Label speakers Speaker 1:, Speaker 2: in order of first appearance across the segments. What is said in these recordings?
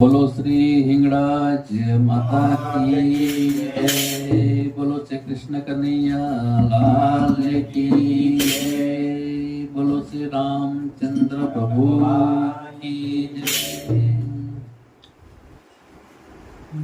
Speaker 1: बोलो श्री हिंगराज माता की जय। बोलो श्री कृष्ण कन्हैया लाल की जय। बोलो श्री रामचंद्र प्रभु की जय।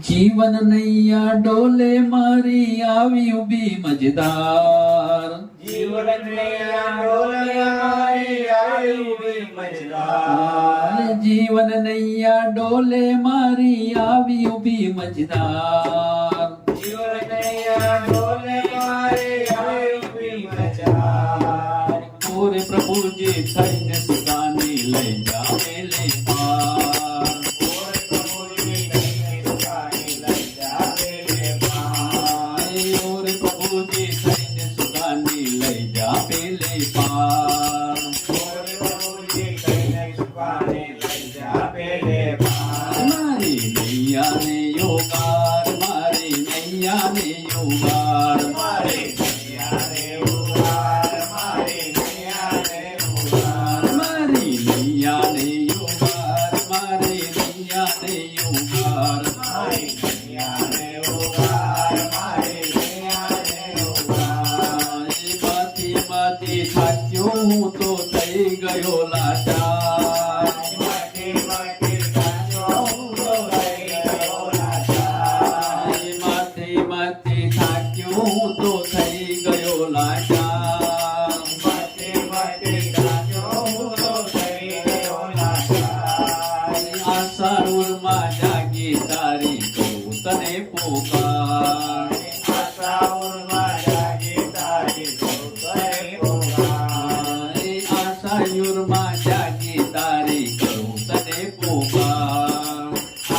Speaker 1: जीवन नैया डोले मारी आवी उभी मजेदार।
Speaker 2: जीवन नैया डोले मारी आई उभी मजेदार।
Speaker 1: जीवन नैया डोले मारी आवी उभी मजेदार।
Speaker 2: जीवन नैया डोले मारी आई उभी मजेदार।
Speaker 1: पूरे प्रभु जी थઈને સુદાની લઈ જાવે લે પાર।
Speaker 2: और प्रभु जी कहीं सुखानी लग जावे ले पार।
Speaker 1: और प्रभु जी थઈને સુદાની લઈ જાવે ले पार।
Speaker 2: और प्रभु जी कहीं सुखानी लग जावे ले पार।
Speaker 1: मारी नैया ने योगार, मारी नैया ने योगार।
Speaker 2: मारे नैया रे उगार, मारे नैया रे उगार।
Speaker 1: मारी नैया ने योगार, मारी नैया ने योगार।
Speaker 2: मारे नैया रे उगार, मारे नैया रे उगार।
Speaker 1: माथी माथी થાક્યો હું તો થઈ ગયો લાચાર।
Speaker 2: माटी माटी काचो उड़ो लई गयो लाचार।
Speaker 1: માથે માથે થાક્યો હું તો થઈ ગયો લાચાર।
Speaker 2: माटी माटी काचो उड़ो लई गयो लाचार।
Speaker 1: આસાળમાં જાગી તારી કહું તને પોકાર।
Speaker 2: आशा उर्मा जागी तारी सोतरे पुकार।
Speaker 1: આશાયુરમાં જાગી તારી કહું તને પોકાર।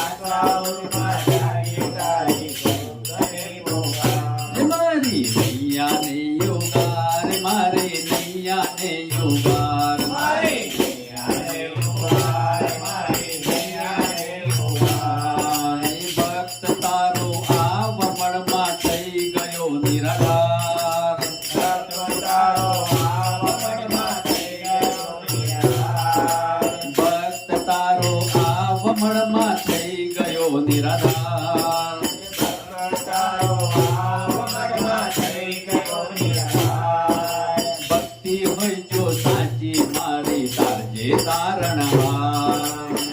Speaker 2: आशा उर्मा जागी तारी सोतरे पुकार।
Speaker 1: મારી નૈયા ને યોગાર, મારે નૈયા ને યોગાર।
Speaker 2: मारे नैया रे उगार, मारे नैया रे उगार।
Speaker 1: ભક્ત તારો આ વમણમાં થઈ ગયો નિરાકાર।
Speaker 2: સર્વતારો આવડમાં થઈ ગયો નિરાકાર।
Speaker 1: ભક્ત તારો આ વમણમાં થઈ ગયો નિરાકાર।
Speaker 2: સર્વતારો આવડમાં થઈ ગયો નિરાકાર।
Speaker 1: ભક્તિ હોય જો સાચી મારી તારજે તારણહાર।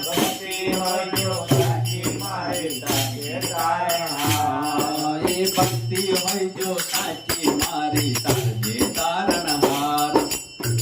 Speaker 2: ભક્તિ હોય જો સાચી મારી તારે તારણહાર।
Speaker 1: એ ભક્તિ હોય જો સાચી મારી તારજે તારણહાર।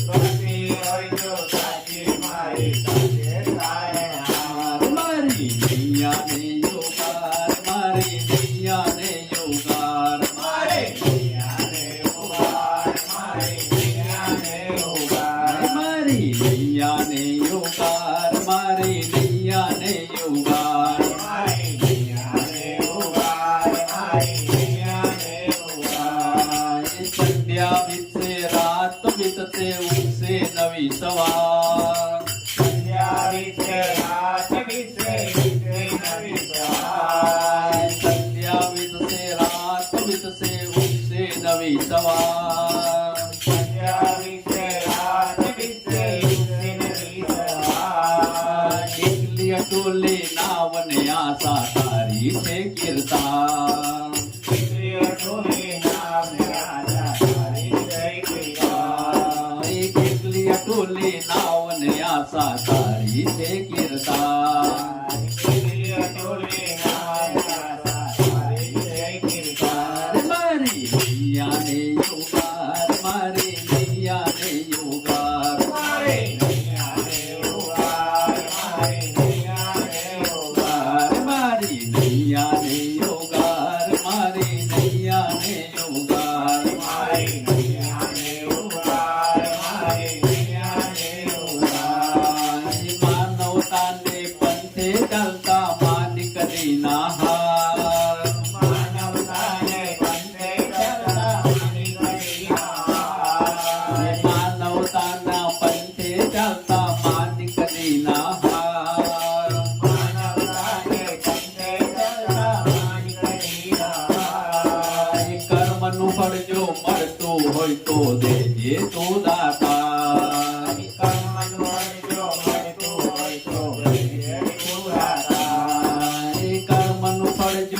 Speaker 2: ભક્તિ હોય જો સાચી મારી તારે તારણહાર।
Speaker 1: મારી નૈયા ને યોગાર, મારી નૈયા ને યોગાર।
Speaker 2: મારે નૈયા રે ઉગાર, મારે નૈયા રે ઉગાર।
Speaker 1: મારી નૈયા ને યોગાર, મારી નૈયા ને યોગાર।
Speaker 2: મારે નૈયા રે ઉગાર, મારે નૈયા રે ઉગાર।
Speaker 1: સંધ્યા વીતશે રાત વીતશે ઉગશે નવી સવાર।
Speaker 2: સંધ્યા વીતે રાત વીતે વીતે નવી સવાર।
Speaker 1: સંધ્યા વીતશે રાત વીતશે ઉગશે નવી સવાર।
Speaker 2: સંધ્યા વીતે રાત વીતે વીતે નવી સવાર।
Speaker 1: એકલી અટોલે નાવને આશા તારી છે કીર્તાન।
Speaker 2: પ્રિય ઢોલે નામ રાજા તારી જય કીર્તન।
Speaker 1: એકલી અટોલે નાવને આશા તારી છે કીર્તાન।
Speaker 2: પ્રિય ઢોલે નામ રાજા તારી જય કીર્તન।
Speaker 1: મારી નૈયા ને યોગાર, મારી નૈયા ને યોગાર।
Speaker 2: મારે નૈયા રે ઉગાર, મારે નૈયા રે ઉગાર।
Speaker 1: મારી નૈયા ને યોગાર, મારી નૈયા ને યોગાર।
Speaker 2: મારે નૈયા રે ઉગાર, મારે નૈયા રે ઉગાર।
Speaker 1: માનવતાને પંથે ચાલતા માનિકની ના હાર।
Speaker 2: માનવતાને બંને કરતા માનિકની હાર।
Speaker 1: માનવતાના પંથે ચાલતા માનિકની ના હાર।
Speaker 2: માનવતાને બંને કરતા માનિકની હાર।
Speaker 1: કર્મનું ફળ જો મળતું હોય તો દેજે તો દાતા।
Speaker 2: કર્મનું ફળ જો મળતું હોય તો દેજે તું દાતા।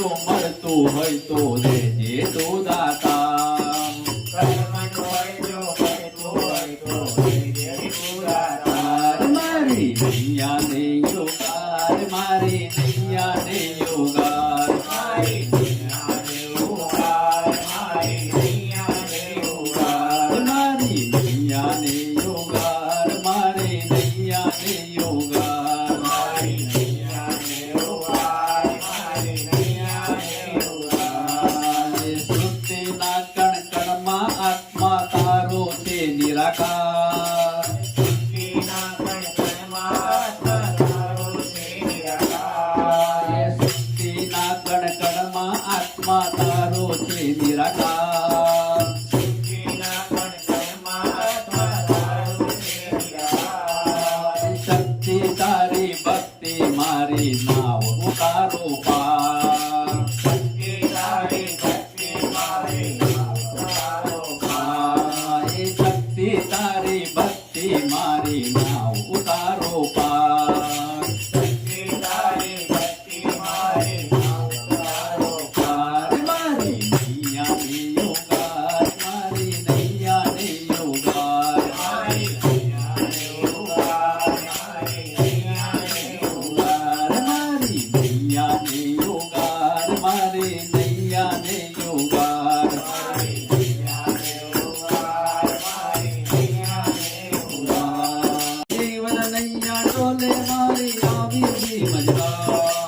Speaker 1: જો મળતું હોય તો લેજે તો દાતા
Speaker 2: કર્મનું હોય જો મળતું હોય તો લેજે તું દાતા.
Speaker 1: મારી નૈયા ને યોગાર મારી નૈયા ને યોગાર
Speaker 2: મારી નૈયા ને ઉગાર, મારી નૈયા ને ઉગાર.
Speaker 1: મારી નૈયા ને યોગાર મારી નૈયા ને યોગાર
Speaker 2: મારી નૈયા ને ઉગાર, મારી નૈયા ને ઉગાર.
Speaker 1: સૃષ્ટિના કણ કણમાં આત્મા તારો છે નિરાકાર
Speaker 2: સૃષ્ટિના કણ કણમાં આત્મા તારો છે નિરાકાર.
Speaker 1: સૃષ્ટિના કણ કણમાં આત્મા તારો છે નિરાકાર
Speaker 2: સૃષ્ટિના કણ કણમાં આત્મા તારો છે નિરાકાર.
Speaker 1: શક્તિ તારી ભક્તિ મારી નાવ ઉતારો પાર
Speaker 2: ભક્તિ તારી ભક્તિ મારી નાવ તારો પાર.
Speaker 1: એ શક્તિ તારી ભક્તિ મારી નાવ ઉતારો પાર
Speaker 2: ભક્તિ તારી ભક્તિ મારી નાવ તારો પાર.
Speaker 1: મારી નૈયા ને યોગાર મારી નૈયા ને યોગાર
Speaker 2: મારી નૈયા ને ઉગાર, મારી નૈયા ને ઉગાર.
Speaker 1: મારી નૈયા ને યોગાર મારી નૈયા ને યોગાર
Speaker 2: મારી નૈયા ને ઉગાર, મારી નૈયા ને ઉગાર.
Speaker 1: જીવન નૈયા ડોલે મારી આવી ઉભી મજરા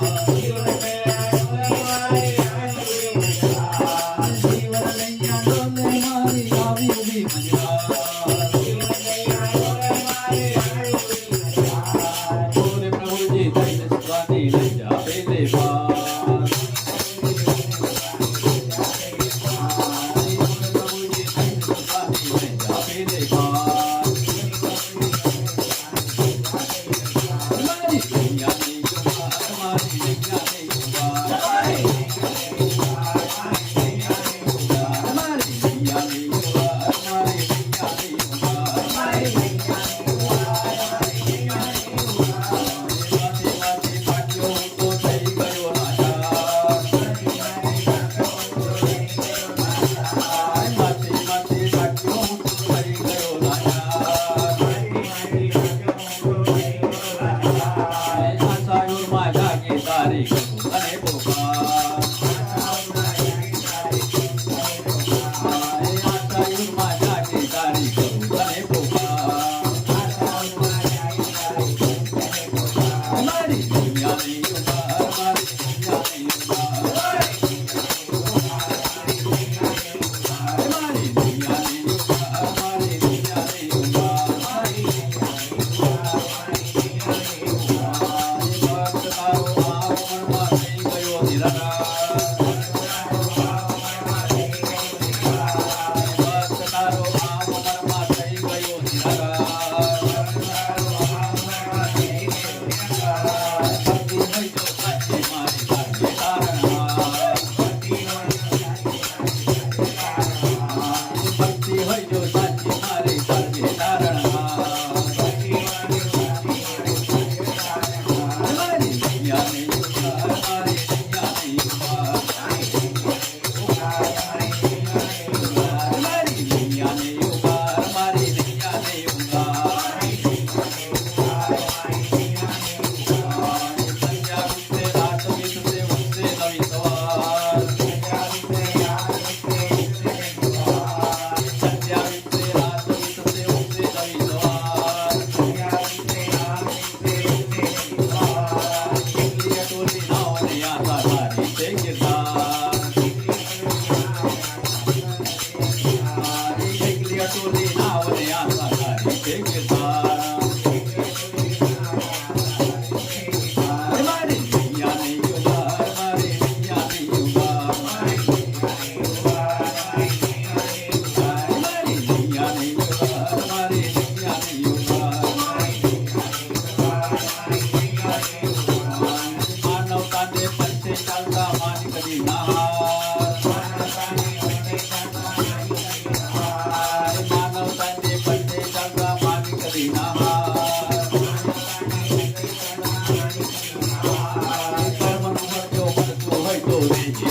Speaker 2: જીવન નૈયા
Speaker 1: ડોલે મારી આવી ઉભી મજરા ઓરે પ્રભુજી થઈને સુવાની લઈ જા પેલે પાર પ્રભુજી થઈને સુવાની લઈ જા પેલે પાર મારી નૈયા ને યોગાર મારી નૈયા ને યોગાર મારી નૈયા ને યોગાર મારી નૈયા ને યોગાર Now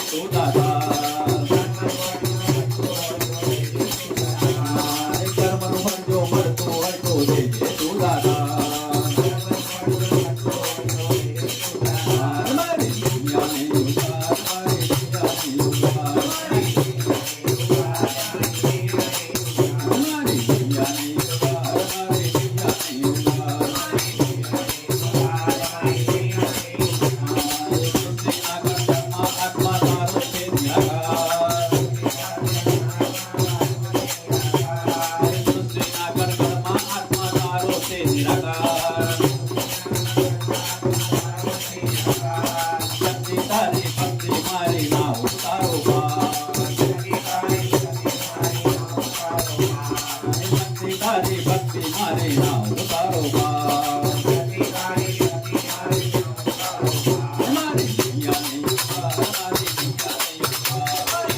Speaker 1: तो दादा कर्म जो मरतो दे तो दादा हमारी दुनिया में उतार हमारी दुनिया में उतार हमारी दुनिया में उतार हमारी दुनिया में उतार आत्मा तारो से निराकार सृष्टि नागर कर्मा आत्मा तारो से निराकार शक्ति तारी भक्ति मारी ना उतारो शक्ति तारी भक्ति मारी ना उतारो हमारी दुनिया में उतार हमारी दुनिया में उतार हमारी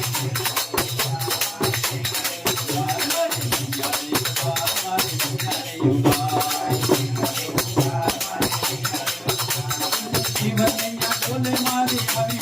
Speaker 1: दुनिया में उतार हमारी दुनिया में उतार जीवन में या बोले मारी अभी